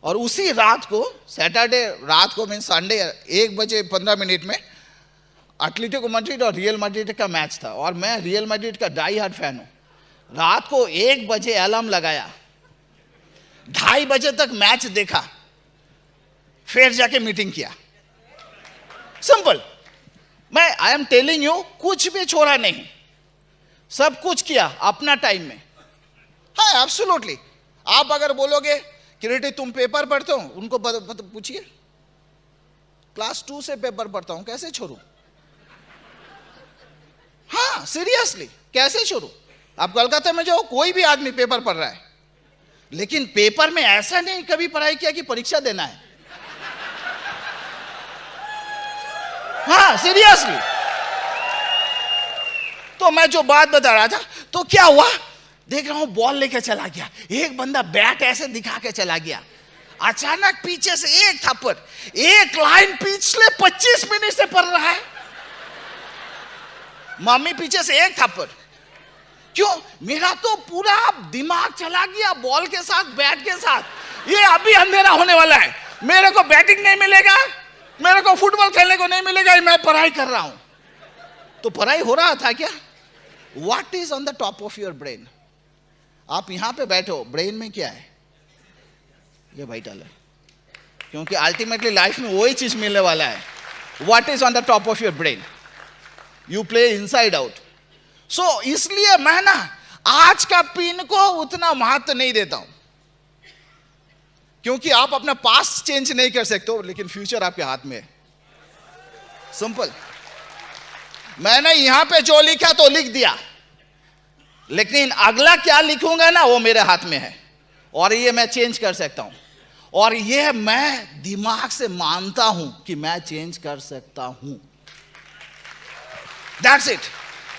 और उसी रात को, सैटरडे रात को मीन संडे 1:15 में एटलेटिको मैड्रिड और रियल मैड्रिड का मैच था, और मैं रियल मैड्रिड का डाई हार्ड फैन हूं। रात को 1 बजे अलार्म लगाया, 2:30 बजे तक मैच देखा, फिर जाके मीटिंग किया। सिंपल। मैं आई एम टेलिंग यू, कुछ भी छोड़ा नहीं, सब कुछ किया अपना टाइम में। हाँ एब्सोल्युटली। आप अगर बोलोगे किरीटी तुम पेपर पढ़ते हो, उनको पूछिए क्लास 2 से पेपर पढ़ता हूं, कैसे छोड़ू? हाँ सीरियसली, कैसे छोड़ू? आप कलकत्ता में जाओ, कोई भी आदमी पेपर पढ़ रहा है, लेकिन पेपर में ऐसा नहीं कभी पढ़ाई किया कि परीक्षा देना है। हाँ सीरियसली। तो मैं जो बात बता रहा था, तो क्या हुआ, देख रहा हूं बॉल लेके चला गया, एक बंदा बैट ऐसे दिखा के चला गया, अचानक पीछे से एक थप्पड़, एक लाइन पिछले 25 मिनट से पढ़ रहा है, मम्मी पीछे से एक थप्पड़। क्यों? मेरा तो पूरा दिमाग चला गया बॉल के साथ, बैट के साथ। ये अभी अंधेरा होने वाला है, मेरे को बैटिंग नहीं मिलेगा, मेरे को फुटबॉल खेलने को नहीं मिलेगा, मैं पढ़ाई कर रहा हूं। तो पढ़ाई हो रहा था क्या? What is on the top of your brain? आप यहां पे बैठे हो, ब्रेन में क्या है? ये वाइटल है, क्योंकि अल्टीमेटली लाइफ में वही चीज मिलने वाला है। What is on the top of your brain? You play inside out. So इसलिए मैं ना आज का पिन को उतना महत्व नहीं देता हूं, क्योंकि आप अपना पास्ट चेंज नहीं कर सकते हो, लेकिन फ्यूचर आपके हाथ में है। सिंपल। मैंने यहां पे जो लिखा तो लिख दिया, लेकिन अगला क्या लिखूंगा ना वो मेरे हाथ में है, और ये मैं चेंज कर सकता हूं, और ये मैं दिमाग से मानता हूं कि मैं चेंज कर सकता हूं। That's it.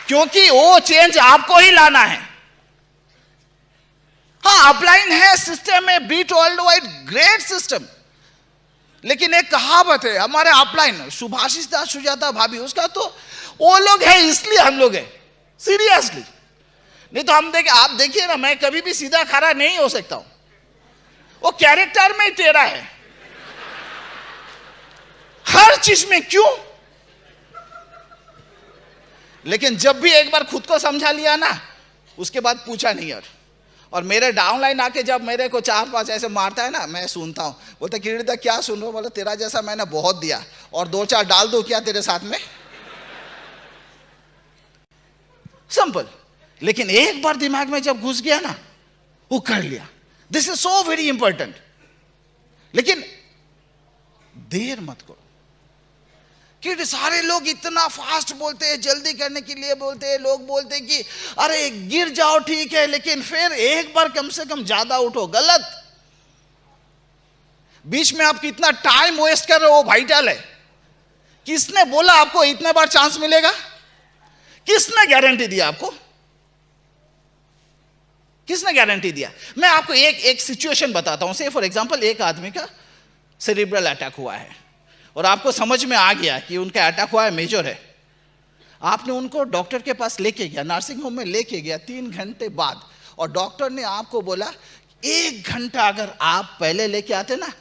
क्योंकि वो चेंज आपको ही लाना है। हाँ अपलाइन है सिस्टम में, beat world wide great system, लेकिन एक कहावत है हमारे अपलाइन, सुभाषिस दास सुजाता भाभी, उसका तो वो लोग है इसलिए हम लोग है, सीरियसली। नहीं तो हम आप देखिए ना, मैं कभी भी सीधा खड़ा नहीं हो सकता हूं, वो कैरेक्टर में टेढ़ा है हर चीज में। क्यों? लेकिन जब भी एक बार खुद को समझा लिया ना, उसके बाद पूछा नहीं। और मेरे डाउनलाइन आके जब मेरे को 4-5 ऐसे मारता है ना, मैं सुनता हूं, बोलते किरीदा क्या सुन रहे हो? बोले तेरा जैसा मैंने बहुत दिया और 2-4 डाल दो क्या तेरे साथ में? सिंपल। लेकिन एक बार दिमाग में जब घुस गया ना, वो कर लिया। This is so very important. लेकिन देर मत करो, कि सारे लोग इतना फास्ट बोलते हैं, जल्दी करने के लिए बोलते हैं। लोग बोलते हैं कि अरे गिर जाओ ठीक है, लेकिन फिर एक बार कम से कम ज्यादा उठो। गलत। बीच में आप कितना टाइम वेस्ट कर रहे हो वो वाइटल है। किसने बोला आपको इतने बार चांस मिलेगा? किसने गारंटी दिया आपको? किसने गारंटी दिया? मैं आपको एक सिचुएशन बताता हूं। से फॉर एग्जांपल, एक आदमी का सेरिब्रल अटैक हुआ है और आपको समझ में आ गया कि उनका अटैक हुआ है, मेजर है। आपने उनको डॉक्टर के पास लेके गया, नर्सिंग होम में लेके गया 3 घंटे बाद, और डॉक्टर ने आपको बोला 1 घंटा अगर आप पहले लेके आते ना,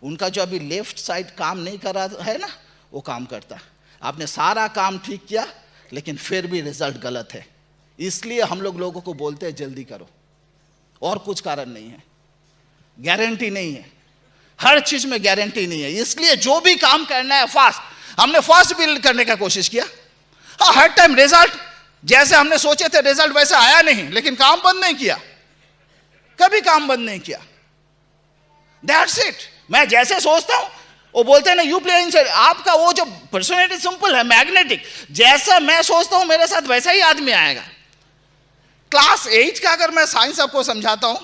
उनका जो अभी लेफ्ट साइड काम नहीं कर रहा है ना, वो काम करता। आपने सारा काम ठीक किया, लेकिन फिर भी रिजल्ट गलत है। इसलिए हम लोगों को बोलते हैं जल्दी करो, और कुछ कारण नहीं है। गारंटी नहीं है, हर चीज में गारंटी नहीं है। इसलिए जो भी काम करना है फास्ट, हमने फास्ट बिल्ड करने का कोशिश किया। हाँ, हर टाइम रिजल्ट जैसे हमने सोचे थे रिजल्ट वैसे आया नहीं, लेकिन काम बंद नहीं किया, कभी काम बंद नहीं किया। That's it. मैं जैसे सोचता हूं, वो बोलते हैं ना यू प्ले इन, आपका वो जो पर्सनैलिटी सिंपल है, मैग्नेटिक। जैसा मैं सोचता हूं मेरे साथ वैसा ही आदमी आएगा। क्लास 8 का अगर मैं साइंस आपको समझाता हूं,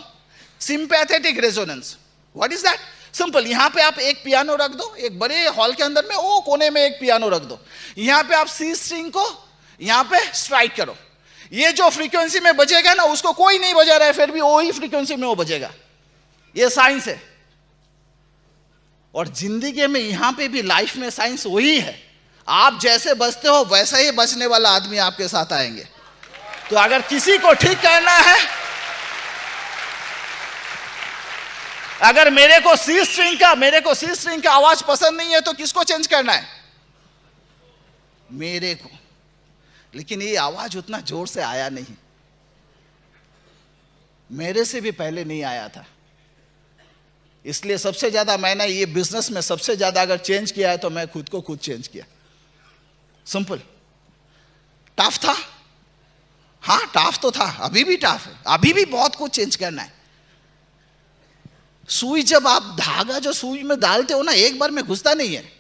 sympathetic resonance, what is that? Simple. यहां पे आप एक पियानो रख दो, एक बड़े हॉल के अंदर में वो कोने में एक पियानो रख दो। यहां पे आप सी स्ट्रिंग को यहां पे स्ट्राइक करो। ये जो फ्रीक्वेंसी में बजेगा ना, उसको कोई नहीं बजा रहा है, फिर भी वही फ्रीक्वेंसी में वो बजेगा। ये साइंस है। और जिंदगी में यहां पे भी, लाइफ में साइंस वही है। आप जैसे बजते हो वैसा ही बजने वाला आदमी आपके साथ आएंगे। तो अगर किसी को ठीक करना है, अगर मेरे को सी स्ट्रिंग का आवाज पसंद नहीं है, तो किसको चेंज करना है? मेरे को। लेकिन ये आवाज उतना जोर से आया नहीं, मेरे से भी पहले नहीं आया था। इसलिए सबसे ज्यादा मैंने ये बिजनेस में सबसे ज्यादा अगर चेंज किया है, तो मैं खुद को खुद चेंज किया। सिंपल। टफ था, हाँ टफ तो था, अभी भी टफ है, अभी भी बहुत कुछ चेंज करना है। सुई, जब आप धागा जो सुई में डालते हो ना, एक बार में घुसता नहीं है।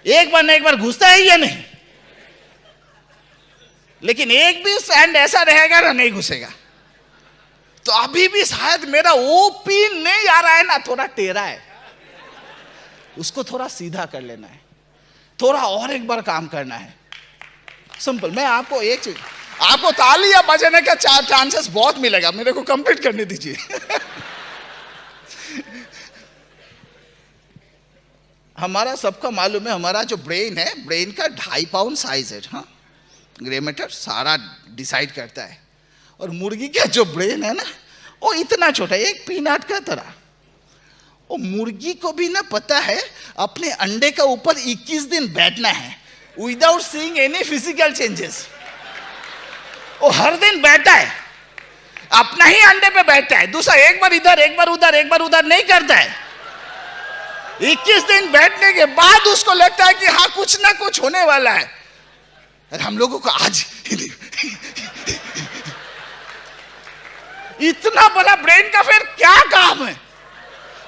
एक बार घुसता है या नहीं? लेकिन एक भी स्टैंड ऐसा रहेगा ना, नहीं घुसेगा। तो अभी भी शायद मेरा वो पिन नहीं आ रहा है ना, थोड़ा टेढ़ा है, उसको थोड़ा सीधा कर लेना है, थोड़ा और एक बार काम करना है। सिंपल। मैं आपको एक चीज, आपको तालियां बजाने का चांसेस बहुत मिलेगा, मेरे को कंप्लीट करने दीजिए। हमारा सबका मालूम है, हमारा जो ब्रेन है, ब्रेन का 2.5 पाउंड साइज है। हाँ, ग्रे मैटर सारा डिसाइड करता है। और मुर्गी का जो ब्रेन है ना, वो इतना छोटा, एक पीनट का तरह। वो मुर्गी को भी ना पता है अपने अंडे का ऊपर 21 दिन बैठना है, without seeing any physical changes. वो हर दिन बैठता है, अपना ही अंडे पे बैठता है, दूसरा एक बार इधर एक बार उधर, एक बार उधर नहीं करता है। 21 दिन बैठने के बाद उसको लगता है कि हाँ कुछ ना कुछ होने वाला है। अरे हम लोगों को आज इतना बड़ा ब्रेन का फिर क्या काम है?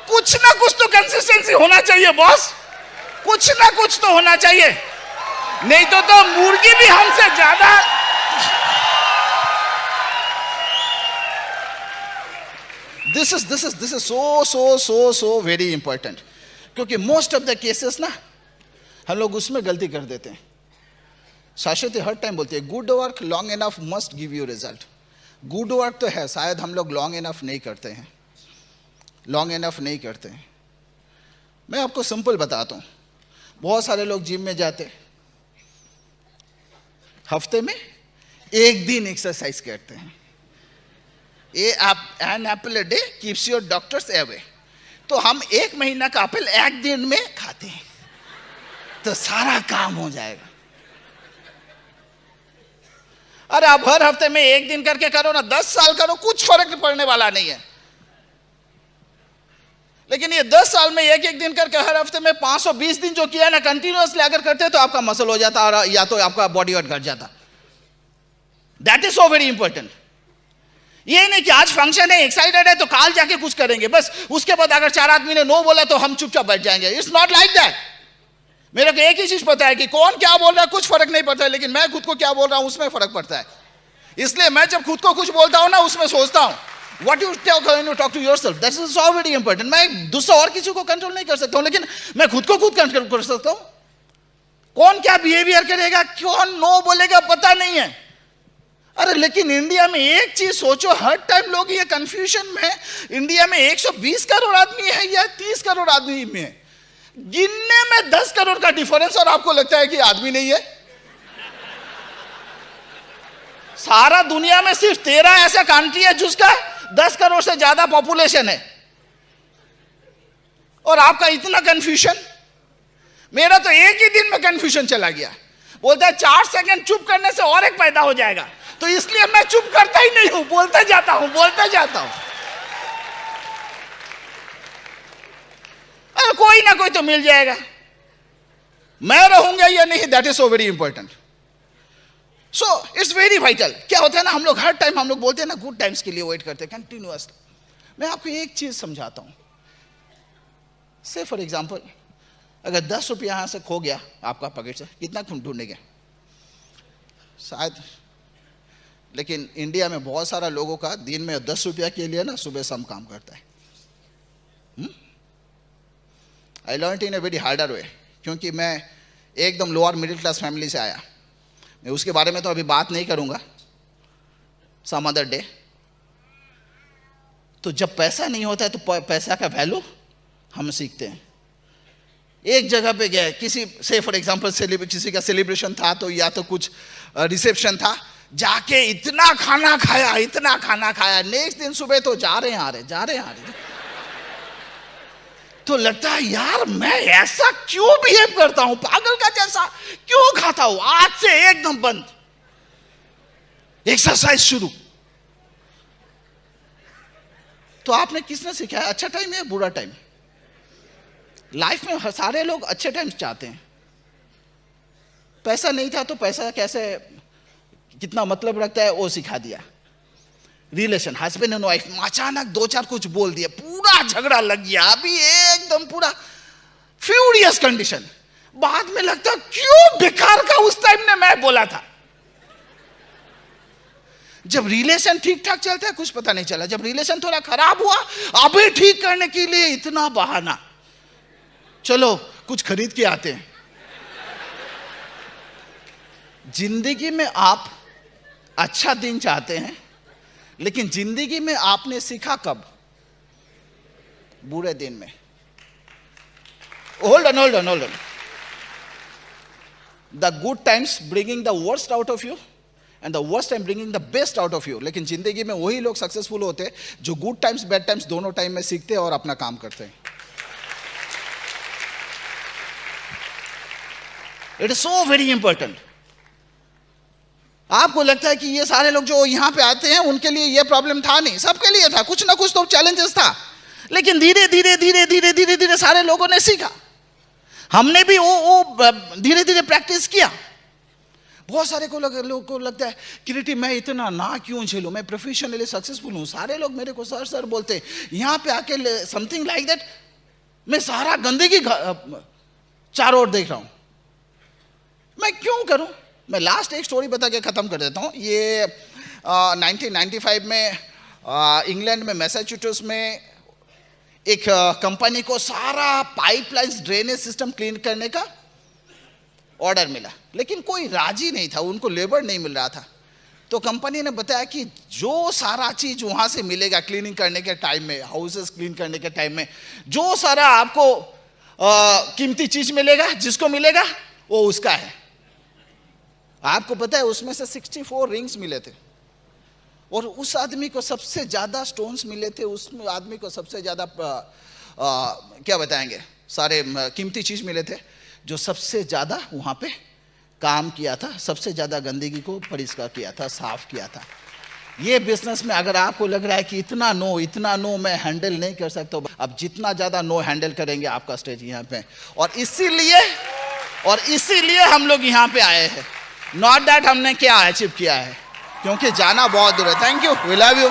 कुछ ना कुछ तो कंसिस्टेंसी होना चाहिए बॉस, कुछ ना कुछ तो होना चाहिए, नहीं तो मुर्गी भी हमसे ज्यादा। This is so very important, क्योंकि मोस्ट ऑफ द केसेस ना हम लोग उसमें गलती कर देते हैं। शाश्वती हर टाइम बोलते हैं good work long enough must give you result. Good work तो है, शायद हम लोग लॉन्ग इनफ नहीं करते हैं, लॉन्ग इनफ नहीं करते हैं। मैं आपको सिंपल बताता हूँ, बहुत सारे लोग जिम में जाते, हफ्ते में एक दिन एक्सरसाइज करते हैं। An apple a day keeps your doctors away. तो हम 1 महीना का एप्पल एक दिन में खाते हैं, तो सारा काम हो जाएगा। अरे आप हर हफ्ते में एक दिन करके करो ना, 10 साल करो, कुछ फर्क पड़ने वाला नहीं है। लेकिन ये 10 साल में एक एक दिन करके हर हफ्ते में 520 दिन जो किया ना कंटिन्यूअसली अगर करते तो आपका मसल हो जाता और या तो आपका बॉडी वेट घट जाता। That is so very important. ये नहीं कि आज फंक्शन है, एक्साइटेड है तो काल जाके कुछ करेंगे, बस उसके बाद अगर 4 आदमी ने नो बोला तो हम चुपचाप बैठ जाएंगे। It's not like that. मेरे को एक ही चीज पता है कि कौन क्या बोल रहा है कुछ फर्क नहीं पड़ता है, लेकिन मैं खुद को क्या बोल रहा हूं उसमें फर्क पड़ता है। इसलिए मैं जब खुद को कुछ बोलता हूं ना उसमें सोचता हूं what you talk to yourself, that is so very important। मैं दूसरा और किसी को कंट्रोल नहीं कर सकता हूं, लेकिन मैं खुद को खुद कंट्रोल कर सकता हूं। कौन क्या बिहेवियर करेगा, कौन नो बोलेगा पता नहीं है। अरे लेकिन इंडिया में एक चीज सोचो, हर टाइम लोग ये कंफ्यूजन में, इंडिया में 120 करोड़ आदमी है या 30 करोड़ आदमी में है, गिनने में 10 करोड़ का डिफरेंस और आपको लगता है कि आदमी नहीं है। सारा दुनिया में सिर्फ 13 ऐसा कंट्री है जिसका 10 करोड़ से ज्यादा पॉपुलेशन है, और आपका इतना कंफ्यूजन। मेरा तो एक ही दिन में कंफ्यूजन चला गया। बोलता है 4 सेकंड चुप करने से और एक पैदा हो जाएगा, तो इसलिए मैं चुप करता ही नहीं हूं, बोलते जाता हूं, बोलते जाता हूं। अरे कोई ना कोई तो मिल जाएगा, मैं रहूंगा या नहीं, that is so very important. So it's very vital. क्या होता है ना, हम लोग हर टाइम हम लोग बोलते हैं ना गुड टाइम्स के लिए वेट करते हैं कंटिन्यूअस। मैं आपको एक चीज समझाता हूं। से फॉर एग्जांपल अगर 10 रुपया यहां से खो गया आपका पॉकेट से, कितना ढूंढेंगे शायद। लेकिन इंडिया में बहुत सारा लोगों का दिन में 10 रुपया के लिए ना सुबह शाम काम करता है। I learn in a very harder way, क्योंकि मैं एकदम लोअर मिडिल क्लास फैमिली से आया। मैं उसके बारे में तो अभी बात नहीं करूंगा, सम अदर डे। तो जब पैसा नहीं होता है तो पैसा का वैल्यू हम सीखते हैं। एक जगह पे गए, किसी से फॉर एग्जांपल किसी का सेलिब्रेशन था तो या तो कुछ रिसेप्शन था, जाके इतना खाना खाया, इतना खाना खाया। नेक्स्ट दिन सुबह तो जा रहे आ रहे तो लगता है यार मैं ऐसा क्यों बिहेव करता हूं, पागल का जैसा क्यों खाता हूं। आज से एकदम बंद, एक्सरसाइज शुरू। तो आपने किसने सिखाया, अच्छा टाइम है बुरा टाइम? लाइफ में सारे लोग अच्छे टाइम चाहते हैं। पैसा नहीं था तो पैसा कैसे कितना मतलब रखता है वो सिखा दिया। रिलेशन हस्बैंड एंड वाइफ, अचानक 2-4 कुछ बोल दिया, पूरा झगड़ा लग गया, अभी एकदम पूरा फ्यूरियस कंडीशन। बाद में लगता क्यों बेकार का उस टाइम ने मैं बोला था। जब रिलेशन ठीक ठाक चलता है कुछ पता नहीं चला, जब रिलेशन थोड़ा खराब हुआ अभी ठीक करने के लिए इतना बहाना। चलो कुछ खरीद के आते हैं। जिंदगी में आप अच्छा दिन चाहते हैं, लेकिन जिंदगी में आपने सीखा कब? बुरे दिन में। Hold on. The good times bringing the worst out of you and the worst time bringing the best out of you. लेकिन जिंदगी में वही लोग सक्सेसफुल होते हैं जो गुड टाइम्स बैड टाइम्स दोनों टाइम में सीखते हैं और अपना काम करते हैं। It is so very important. आपको लगता है कि ये सारे लोग जो यहाँ पे आते हैं उनके लिए ये प्रॉब्लम था नहीं, सबके लिए था, कुछ ना कुछ तो चैलेंजेस था। लेकिन धीरे धीरे सारे लोगों ने सीखा। हमने भी वो धीरे धीरे प्रैक्टिस किया। बहुत सारे लोगों को लगता है किरीटी मैं इतना ना क्यों झेलूं, मैं प्रोफेशनली सक्सेसफुल हूं। सारे लोग मेरे को सर बोलते हैं, यहाँ पे आके समथिंग लाइक दैट मैं सारा गंदगी चारों ओर देख रहा हूं, मैं क्यों करूं? मैं लास्ट एक स्टोरी बता के ख़त्म कर देता हूँ। ये 1995 में इंग्लैंड में मैसाचुसेट्स में एक कंपनी को सारा पाइपलाइंस ड्रेनेज सिस्टम क्लीन करने का ऑर्डर मिला, लेकिन कोई राजी नहीं था, उनको लेबर नहीं मिल रहा था। तो कंपनी ने बताया कि जो सारा चीज वहां से मिलेगा क्लीनिंग करने के टाइम में, हाउसेस क्लीन करने के टाइम में जो सारा आपको कीमती चीज मिलेगा, जिसको मिलेगा वो उसका है। आपको पता है उसमें से 64 रिंग्स मिले थे, और उस आदमी को सबसे ज्यादा स्टोन्स मिले थे, उस आदमी को सबसे ज्यादा क्या बताएंगे, सारे कीमती चीज मिले थे, जो सबसे ज्यादा वहां पे काम किया था, सबसे ज्यादा गंदगी को परिष्कार किया था, साफ किया था। ये बिजनेस में अगर आपको लग रहा है कि इतना नो मैं हैंडल नहीं कर सकता, अब जितना ज्यादा नो हैंडल करेंगे आपका स्टेज यहाँ पे। और इसीलिए हम लोग यहाँ पे आए हैं, नॉट दैट हमने क्या अचीव किया है, क्योंकि जाना बहुत दूर है। Thank you, we love you.